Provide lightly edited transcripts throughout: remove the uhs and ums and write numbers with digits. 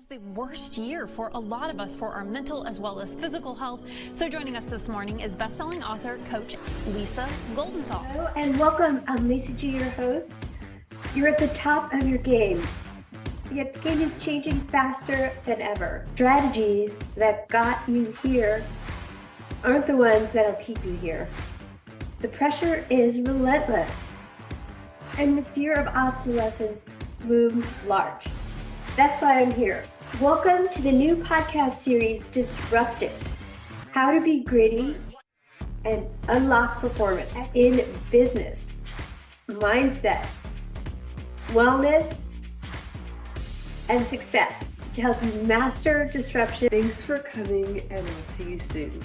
The worst year for a lot of us for our mental as well as physical health. So joining us this morning is best-selling author, coach Lisa Goldenthal. Hello and welcome. I'm Lisa G, your host. You're at the top of your game, yet the game is changing faster than ever. Strategies that got you here aren't the ones that'll keep you here. The pressure is relentless, and the fear of obsolescence looms large. That's why I'm here. Welcome to the new podcast series, Disrupted: How to Be Gritty and Unlock Performance in Business, Mindset, Wellness, and Success to help you master disruption. Thanks for coming, and I'll see you soon.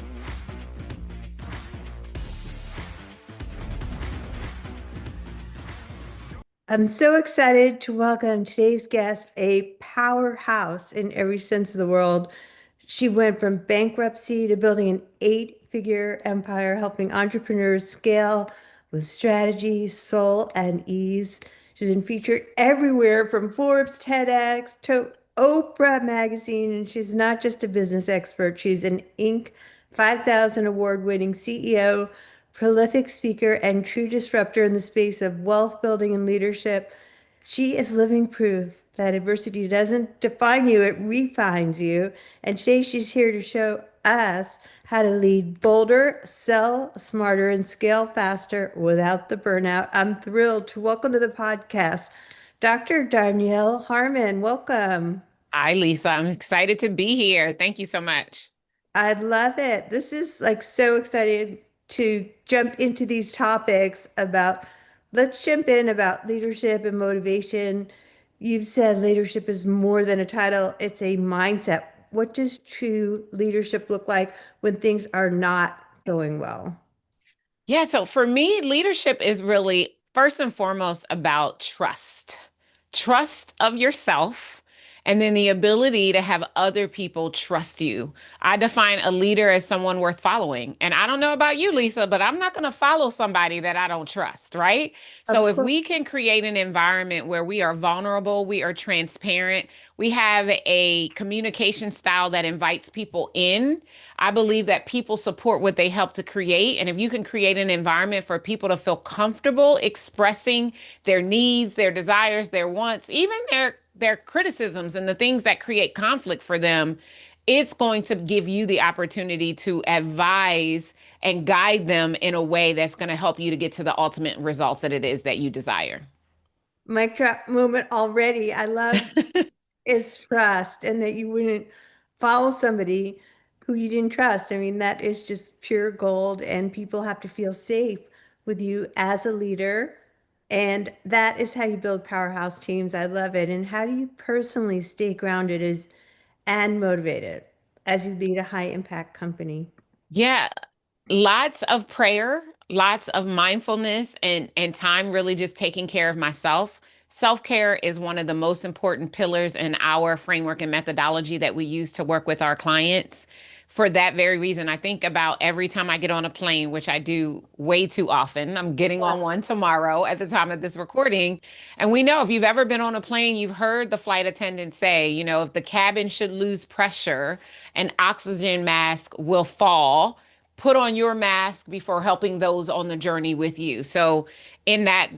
I'm so excited to welcome today's guest, a powerhouse in every sense of the word. She went from bankruptcy to building an 8-figure empire, helping entrepreneurs scale with strategy, soul, and ease. She's been featured everywhere from Forbes, TEDx, to Oprah magazine, and she's not just a business expert. She's an Inc. 5000 award-winning CEO, prolific speaker, and true disruptor in the space of wealth building and leadership. She is living proof that adversity doesn't define you, it refines you. And today she's here to show us how to lead bolder, sell smarter, and scale faster without the burnout. I'm thrilled to welcome to the podcast Dr. Darnyelle Harmon. Welcome. Hi, Lisa. I'm excited to be here. Thank you so much. I love it. This is like so exciting to jump into these topics about, let's jump in about leadership and motivation. You've said leadership is more than a title, it's a mindset. What does true leadership look like when things are not going well? Yeah, so for me, leadership is really first and foremost about trust of yourself, and then the ability to have other people trust you. I define a leader as someone worth following. And I don't know about you, Lisa, but I'm not going to follow somebody that I don't trust, right? So Of if course. we can create an environment where we are vulnerable, we are transparent, we have a communication style that invites people in, I believe that people support what they help to create. And if you can create an environment for people to feel comfortable expressing their needs, their desires, their wants, even their criticisms and the things that create conflict for them, it's going to give you the opportunity to advise and guide them in a way that's going to help you to get to the ultimate results that it is that you desire. Mic drop moment already. I love is trust, and that you wouldn't follow somebody who you didn't trust. I mean, that is just pure gold, and people have to feel safe with you as a leader. And that is how you build powerhouse teams. I love it. And how do you personally stay grounded and motivated as you lead a high impact company? Yeah, lots of prayer, lots of mindfulness and time really just taking care of myself. Self-care is one of the most important pillars in our framework and methodology that we use to work with our clients. For that very reason, I think about every time I get on a plane, which I do way too often. I'm getting on one tomorrow at the time of this recording. And we know if you've ever been on a plane, you've heard the flight attendant say, if the cabin should lose pressure, an oxygen mask will fall. Put on your mask before helping those on the journey with you. So in that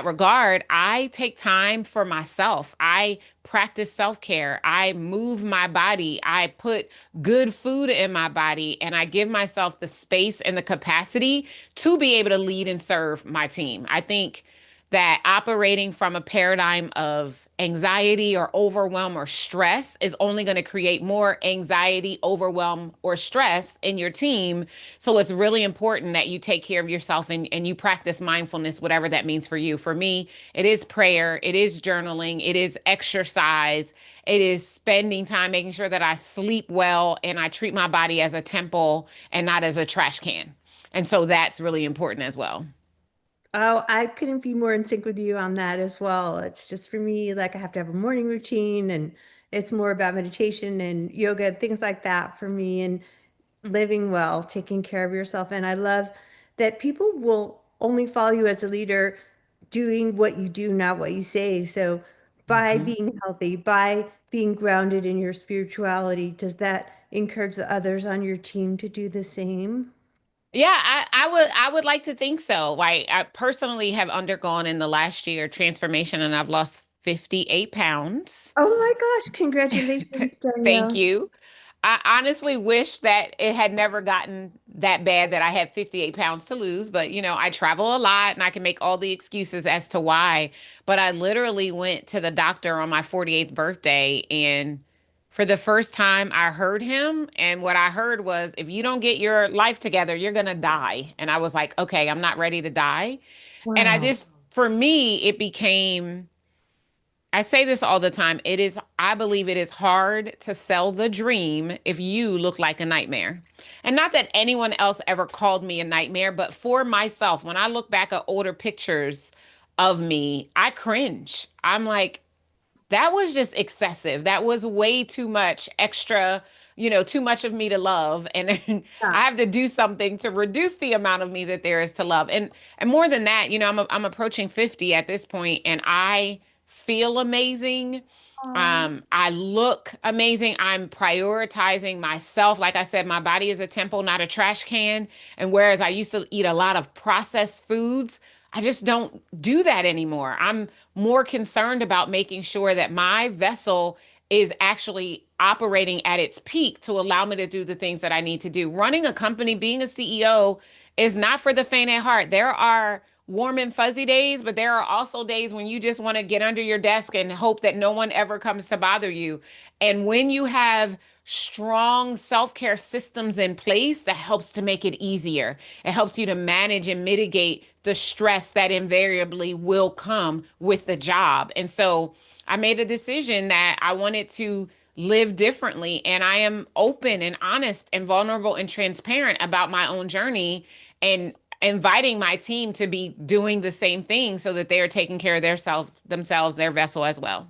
regard, I take time for myself. I practice self-care. I move my body. I put good food in my body, and I give myself the space and the capacity to be able to lead and serve my team. I think that operating from a paradigm of anxiety or overwhelm or stress is only going to create more anxiety, overwhelm, or stress in your team. So it's really important that you take care of yourself and you practice mindfulness, whatever that means for you. For me, it is prayer, it is journaling, it is exercise, it is spending time making sure that I sleep well and I treat my body as a temple and not as a trash can. And so that's really important as well. Oh, I couldn't be more in sync with you on that as well. It's just for me, like I have to have a morning routine, and it's more about meditation and yoga, things like that for me, and living well, taking care of yourself. And I love that people will only follow you as a leader doing what you do, not what you say. So by Mhm. being healthy, by being grounded in your spirituality. Does that encourage the others on your team to do the same? Yeah, I would like to think so. Like I personally have undergone in the last year transformation and I've lost 58 pounds. Oh my gosh, congratulations, Thank Danielle. you. I honestly wish that it had never gotten that bad that I had 58 pounds to lose, but I travel a lot and I can make all the excuses as to why. But I literally went to the doctor on my 48th birthday, and for the first time, I heard him. And what I heard was, if you don't get your life together, you're going to die. And I was like, okay, I'm not ready to die. And Wow. for me, it became, I say this all the time. I believe it is hard to sell the dream if you look like a nightmare. And not that anyone else ever called me a nightmare, but for myself, when I look back at older pictures of me, I cringe. I'm like, that was just excessive. That was way too much extra, too much of me to love. And Yeah. I have to do something to reduce the amount of me that there is to love. And more than that, I'm approaching 50 at this point and I feel amazing. Aw. I look amazing. I'm prioritizing myself. Like I said, my body is a temple, not a trash can. And whereas I used to eat a lot of processed foods, I just don't do that anymore. I'm more concerned about making sure that my vessel is actually operating at its peak to allow me to do the things that I need to do. Running a company, being a CEO is not for the faint at heart. There are warm and fuzzy days, but there are also days when you just want to get under your desk and hope that no one ever comes to bother you. And when you have strong self-care systems in place, that helps to make it easier. It helps you to manage and mitigate the stress that invariably will come with the job. And so I made a decision that I wanted to live differently. And I am open and honest and vulnerable and transparent about my own journey and inviting my team to be doing the same thing so that they are taking care of themselves, their vessel as well.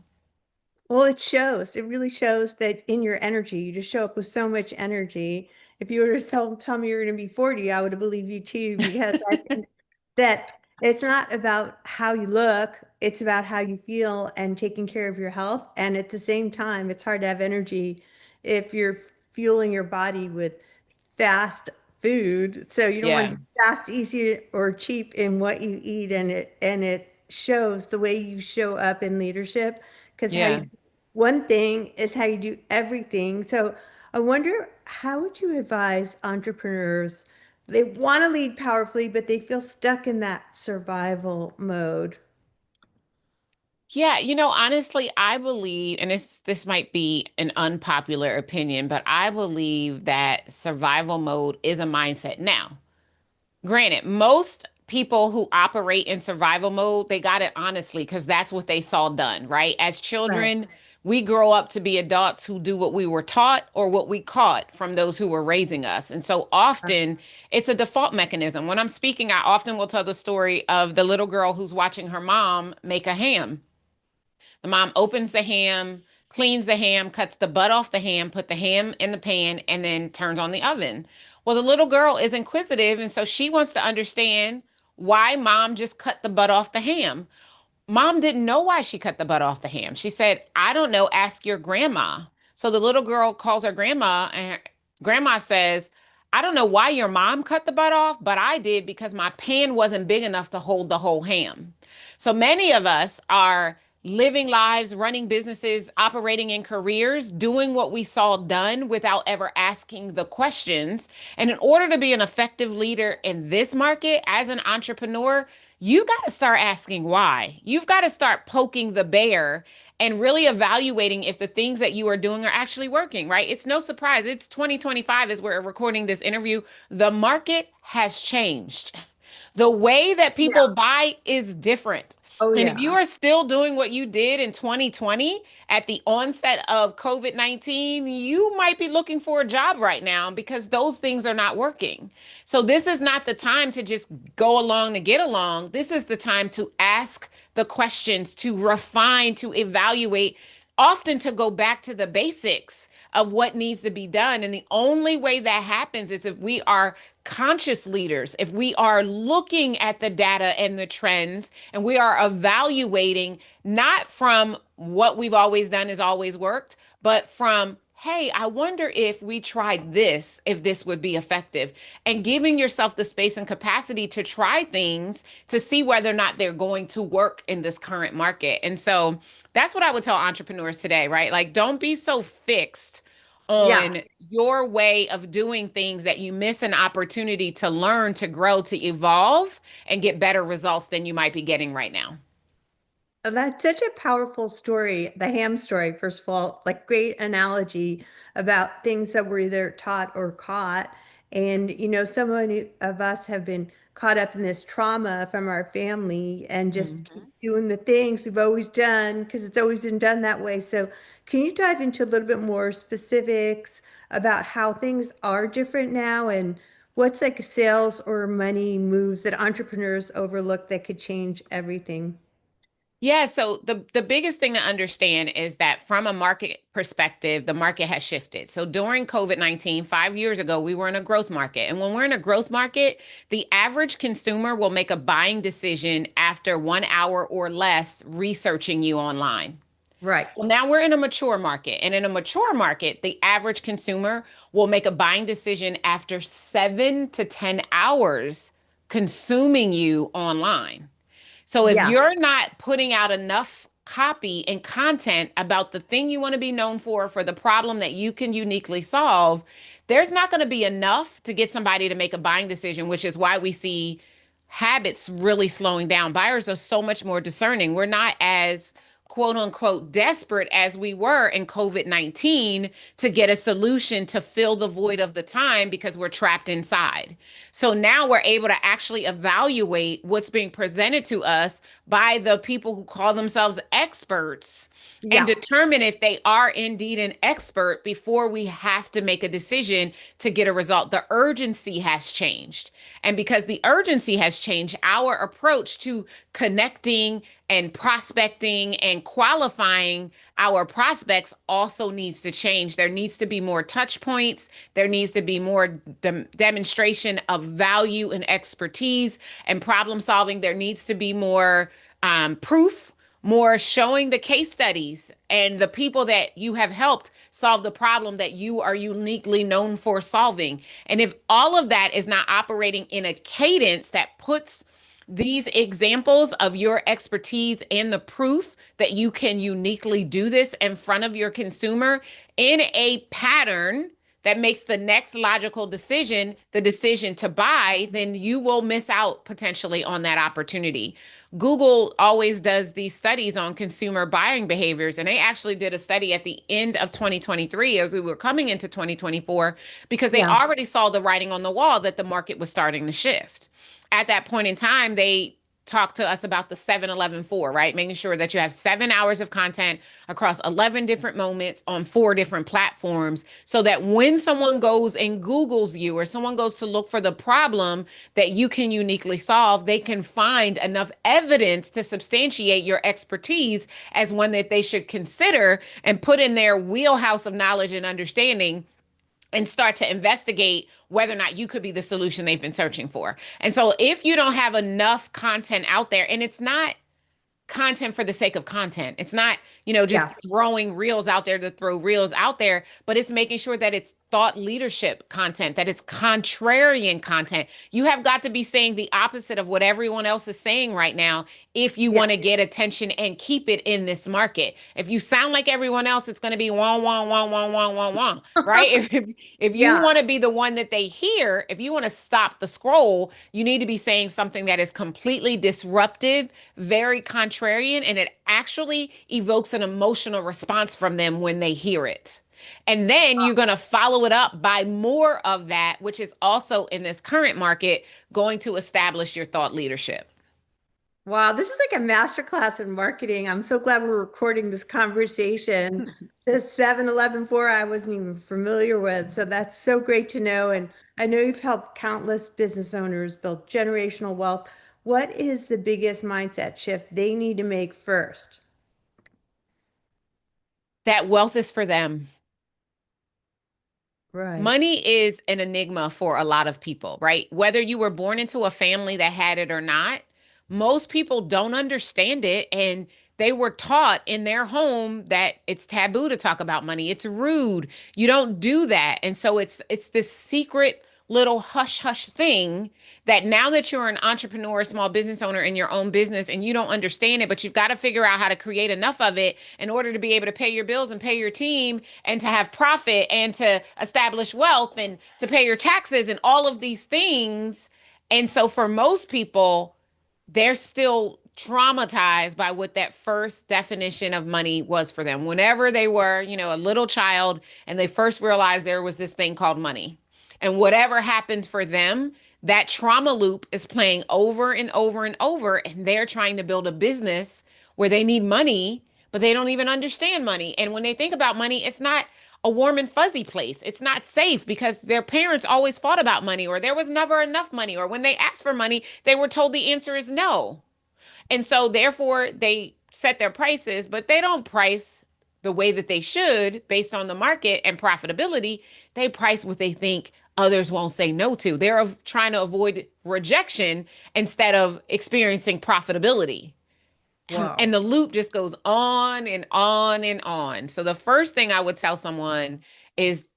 Well, it shows. It really shows that in your energy, you just show up with so much energy. If you were to tell me you're going to be 40, I would have believed you too, because I think that it's not about how you look, it's about how you feel and taking care of your health. And at the same time, it's hard to have energy if you're fueling your body with fast food. So you don't want Yeah. to be fast, easy, or cheap in what you eat, and it shows the way you show up in leadership. Because how you Yeah. do one thing is how you do everything. So I wonder, how would you advise entrepreneurs? They want to lead powerfully, but they feel stuck in that survival mode. Yeah, honestly, I believe, and this might be an unpopular opinion, but I believe that survival mode is a mindset. Now, granted, most people who operate in survival mode, they got it honestly because that's what they saw done, right? As Right. children, we grow up to be adults who do what we were taught or what we caught from those who were raising us. And so often it's a default mechanism. When I'm speaking, I often will tell the story of the little girl who's watching her mom make a ham. The mom opens the ham, cleans the ham, cuts the butt off the ham, put the ham in the pan, and then turns on the oven. Well, the little girl is inquisitive, and so she wants to understand why mom just cut the butt off the ham. Mom didn't know why she cut the butt off the ham. She said, I don't know, ask your grandma. So the little girl calls her grandma, and grandma says, I don't know why your mom cut the butt off, but I did because my pan wasn't big enough to hold the whole ham. So many of us are living lives, running businesses, operating in careers, doing what we saw done without ever asking the questions. And in order to be an effective leader in this market as an entrepreneur, you got to start asking why. You've got to start poking the bear and really evaluating if the things that you are doing are actually working, right? It's no surprise. It's 2025 as we're recording this interview. The market has changed. The way that people Yeah. buy is different. Oh, And if you yeah. are still doing what you did in 2020 at the onset of COVID-19, you might be looking for a job right now because those things are not working. So this is not the time to just go along to get along. This is the time to ask the questions, to refine, to evaluate. often to go back to the basics of what needs to be done. And the only way that happens is if we are conscious leaders, if we are looking at the data and the trends, and we are evaluating not from what we've always done has always worked, but from, hey, I wonder if we tried this, if this would be effective, and giving yourself the space and capacity to try things to see whether or not they're going to work in this current market. And so that's what I would tell entrepreneurs today, right? Like, don't be so fixed Yeah. on your way of doing things that you miss an opportunity to learn, to grow, to evolve, and get better results than you might be getting right now. That's such a powerful story, the ham story, first of all, like great analogy about things that were either taught or caught. And, so many of us have been caught up in this trauma from our family and just keep Mhm. doing the things we've always done because it's always been done that way. So, can you dive into a little bit more specifics about how things are different now and what's like sales or money moves that entrepreneurs overlook that could change everything? Yeah, so the biggest thing to understand is that from a market perspective, the market has shifted. So during COVID-19, 5 years ago, we were in a growth market. And when we're in a growth market, the average consumer will make a buying decision after 1 hour or less researching you online. Right. Well, now we're in a mature market. And in a mature market, the average consumer will make a buying decision after 7 to 10 hours consuming you online. So if Yeah. you're not putting out enough copy and content about the thing you want to be known for the problem that you can uniquely solve, there's not going to be enough to get somebody to make a buying decision, which is why we see habits really slowing down. Buyers are so much more discerning. We're not as quote unquote desperate as we were in COVID-19 to get a solution to fill the void of the time because we're trapped inside. So now we're able to actually evaluate what's being presented to us by the people who call themselves experts and Yeah. determine if they are indeed an expert before we have to make a decision to get a result. The urgency has changed. And because the urgency has changed, our approach to connecting and prospecting and qualifying our prospects also needs to change. There needs to be more touch points. There needs to be more demonstration of value and expertise and problem solving. There needs to be more proof, more showing the case studies and the people that you have helped solve the problem that you are uniquely known for solving. And if all of that is not operating in a cadence that puts these examples of your expertise and the proof that you can uniquely do this in front of your consumer in a pattern that makes the next logical decision the decision to buy, then you will miss out potentially on that opportunity. Google always does these studies on consumer buying behaviors, and they actually did a study at the end of 2023 as we were coming into 2024 because they Yeah. already saw the writing on the wall that the market was starting to shift. At that point in time, they talked to us about the 7-11-4, right? Making sure that you have 7 hours of content across 11 different moments on 4 different platforms so that when someone goes and Googles you or someone goes to look for the problem that you can uniquely solve, they can find enough evidence to substantiate your expertise as one that they should consider and put in their wheelhouse of knowledge and understanding and start to investigate whether or not you could be the solution they've been searching for. And so if you don't have enough content out there, and it's not content for the sake of content. It's not, just Yeah. throwing reels out there to throw reels out there, but it's making sure that it's thought leadership content, that it's contrarian content. You have got to be saying the opposite of what everyone else is saying right now if you Yeah. want to get attention and keep it in this market. If you sound like everyone else, it's going to be wah, wah, wah, wah, wah, wah, wah, right? If you Yeah. want to be the one that they hear, if you want to stop the scroll, you need to be saying something that is completely disruptive, very contrarian, and it actually evokes an emotional response from them when they hear it. And then you're going to follow it up by more of that, which is also in this current market going to establish your thought leadership. Wow, this is like a masterclass in marketing. I'm so glad we're recording this conversation. The 7-11-4 I wasn't even familiar with. So that's so great to know. And I know you've helped countless business owners build generational wealth. What is the biggest mindset shift they need to make first? that wealth is for them. Right. Money is an enigma for a lot of people, right? Whether you were born into a family that had it or not, most people don't understand it. And they were taught in their home that it's taboo to talk about money. It's rude. You don't do that. And so it's this secret little hush hush thing that now that you're an entrepreneur, small business owner in your own business and you don't understand it, but you've got to figure out how to create enough of it in order to be able to pay your bills and pay your team and to have profit and to establish wealth and to pay your taxes and all of these things. And so for most people, they're still traumatized by what that first definition of money was for them. Whenever they were, a little child and they first realized there was this thing called money. And whatever happened for them, that trauma loop is playing over and over and over. And they're trying to build a business where they need money, but they don't even understand money. And when they think about money, it's not a warm and fuzzy place. It's not safe because their parents always fought about money, or there was never enough money, or when they asked for money, they were told the answer is no. And so therefore they set their prices, but they don't price the way that they should based on the market and profitability. They price what they think others won't say no to. They're trying to avoid rejection instead of experiencing profitability. Wow. And the loop just goes on and on and on. So the first thing I would tell someone is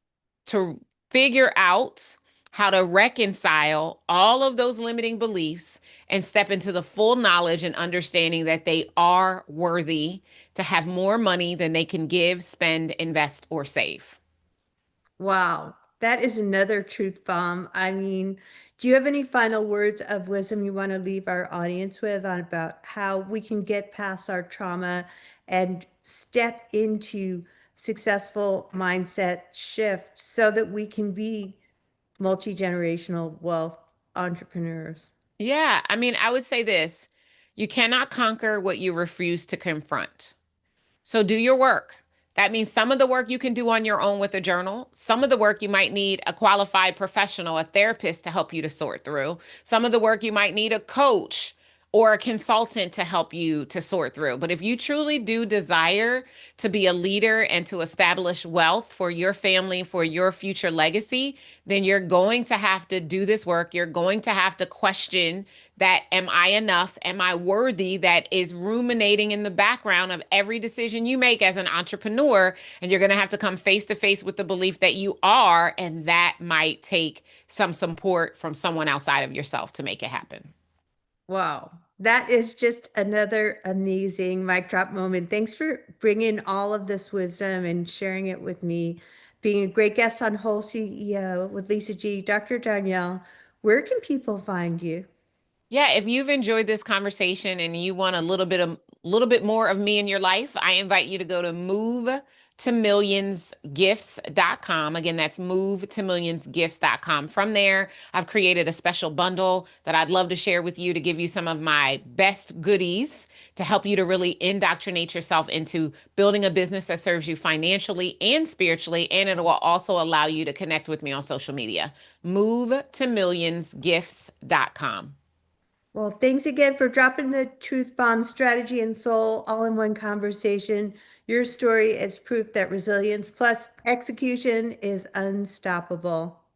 to figure out how to reconcile all of those limiting beliefs and step into the full knowledge and understanding that they are worthy to have more money than they can give, spend, invest, or save. Wow. That is another truth bomb. I mean, do you have any final words of wisdom you want to leave our audience with on about how we can get past our trauma and step into successful mindset shift so that we can be multi-generational wealth entrepreneurs? Yeah, I mean, I would say this: you cannot conquer what you refuse to confront. So do your work. That means some of the work you can do on your own with a journal. Some of the work you might need a qualified professional, a therapist to help you to sort through. Some of the work you might need a coach or a consultant to help you to sort through. But if you truly do desire to be a leader and to establish wealth for your family, for your future legacy, then you're going to have to do this work. You're going to have to question that, am I enough? Am I worthy? That is ruminating in the background of every decision you make as an entrepreneur. And you're going to have to come face to face with the belief that you are, and that might take some support from someone outside of yourself to make it happen. Wow. That is just another amazing mic drop moment. Thanks for bringing all of this wisdom and sharing it with me. Being a great guest on Whole CEO with Lisa G. Dr. Darnyelle, where can people find you? Yeah, if you've enjoyed this conversation and you want a little bit more of me in your life, I invite you to go to move to millionsgifts.com. Again, that's move to millionsgifts.com. From there, I've created a special bundle that I'd love to share with you to give you some of my best goodies to help you to really indoctrinate yourself into building a business that serves you financially and spiritually, and it will also allow you to connect with me on social media. Move to millionsgifts.com. Well, thanks again for dropping the truth bomb, strategy and soul all in one conversation. Your story is proof that resilience plus execution is unstoppable.